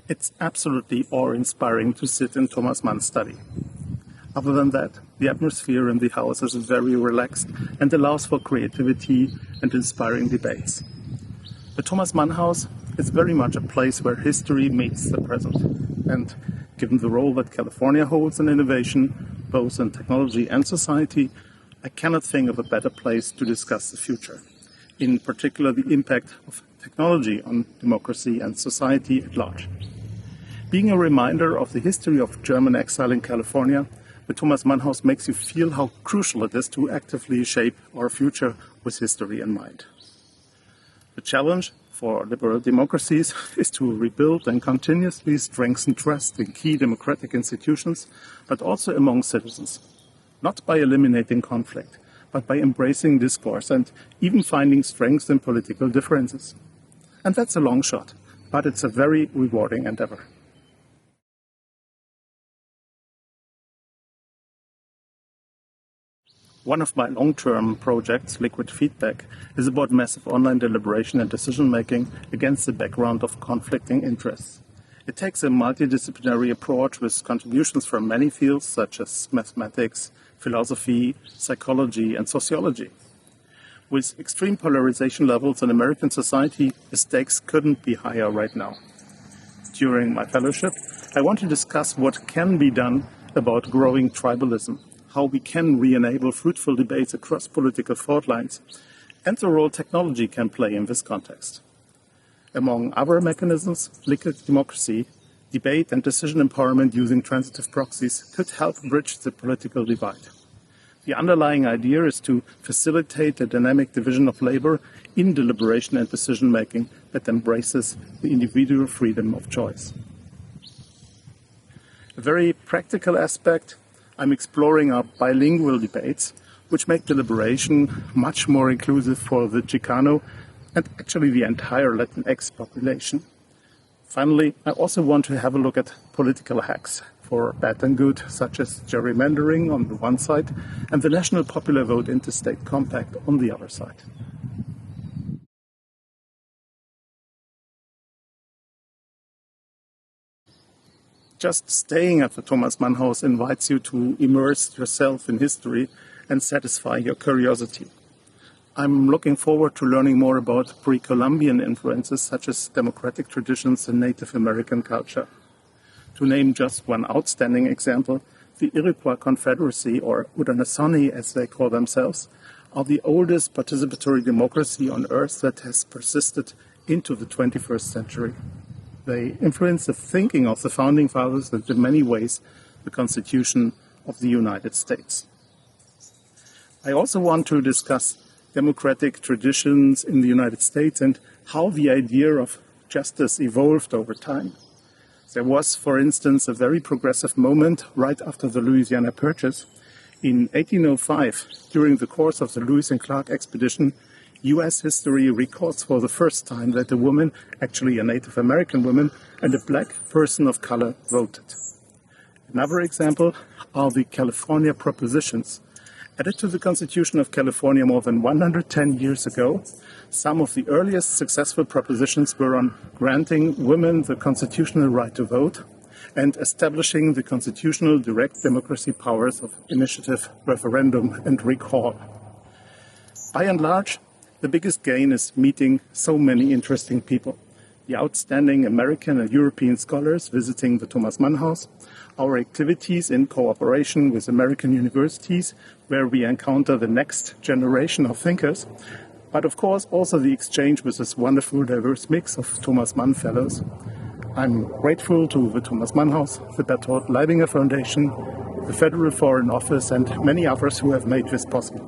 It's absolutely awe-inspiring to sit in Thomas Mann's study. Other than that, the atmosphere in the house is very relaxed and allows for creativity and inspiring debates. The Thomas Mann House is very much a place where history meets the present. And given the role that California holds in innovation, both in technology and society, I cannot think of a better place to discuss the future, in particular the impact of technology on democracy and society at large. Being a reminder of the history of German exile in California, the Thomas Mann House makes you feel how crucial it is to actively shape our future with history in mind. The challenge for liberal democracies is to rebuild and continuously strengthen trust in key democratic institutions, but also among citizens. Not by eliminating conflict, but by embracing discourse and even finding strength in political differences. And that's a long shot, but it's a very rewarding endeavor. One of my long-term projects, LiquidFeedback, is about massive online deliberation and decision-making against the background of conflicting interests. It takes a multidisciplinary approach with contributions from many fields such as mathematics, philosophy, psychology, and sociology. With extreme polarization levels in American society, the stakes couldn't be higher right now. During my fellowship, I want to discuss what can be done about growing tribalism, how we can re-enable fruitful debates across political fault lines, and the role technology can play in this context. Among other mechanisms, liquid democracy, debate and decision empowerment using transitive proxies could help bridge the political divide. The underlying idea is to facilitate the dynamic division of labor in deliberation and decision-making that embraces the individual freedom of choice. A very practical aspect I'm exploring are bilingual debates, which make deliberation much more inclusive for the Chicano and actually the entire Latinx population. Finally, I also want to have a look at political hacks for bad and good, such as gerrymandering on the one side and the National Popular Vote Interstate Compact on the other side. Just staying at the Thomas Mann House invites you to immerse yourself in history and satisfy your curiosity. I'm looking forward to learning more about pre-Columbian influences such as democratic traditions and Native American culture. To name just one outstanding example, the Iroquois Confederacy, or Haudenosaunee as they call themselves, are the oldest participatory democracy on Earth that has persisted into the 21st century. They influenced the thinking of the Founding Fathers and in many ways the Constitution of the United States. I also want to discuss democratic traditions in the United States and how the idea of justice evolved over time. There was, for instance, a very progressive moment right after the Louisiana Purchase. In 1805, during the course of the Lewis and Clark expedition, U.S. history records for the first time that a woman, actually a Native American woman, and a black person of color voted. Another example are the California Propositions. Added to the Constitution of California more than 110 years ago, some of the earliest successful propositions were on granting women the constitutional right to vote and establishing the constitutional direct democracy powers of initiative, referendum, and recall. By and large, the biggest gain is meeting so many interesting people. The outstanding American and European scholars visiting the Thomas Mann House, our activities in cooperation with American universities, where we encounter the next generation of thinkers, but of course also the exchange with this wonderful diverse mix of Thomas Mann Fellows. I'm grateful to the Thomas Mann House, the Bertolt Leibinger Foundation, the Federal Foreign Office, and many others who have made this possible.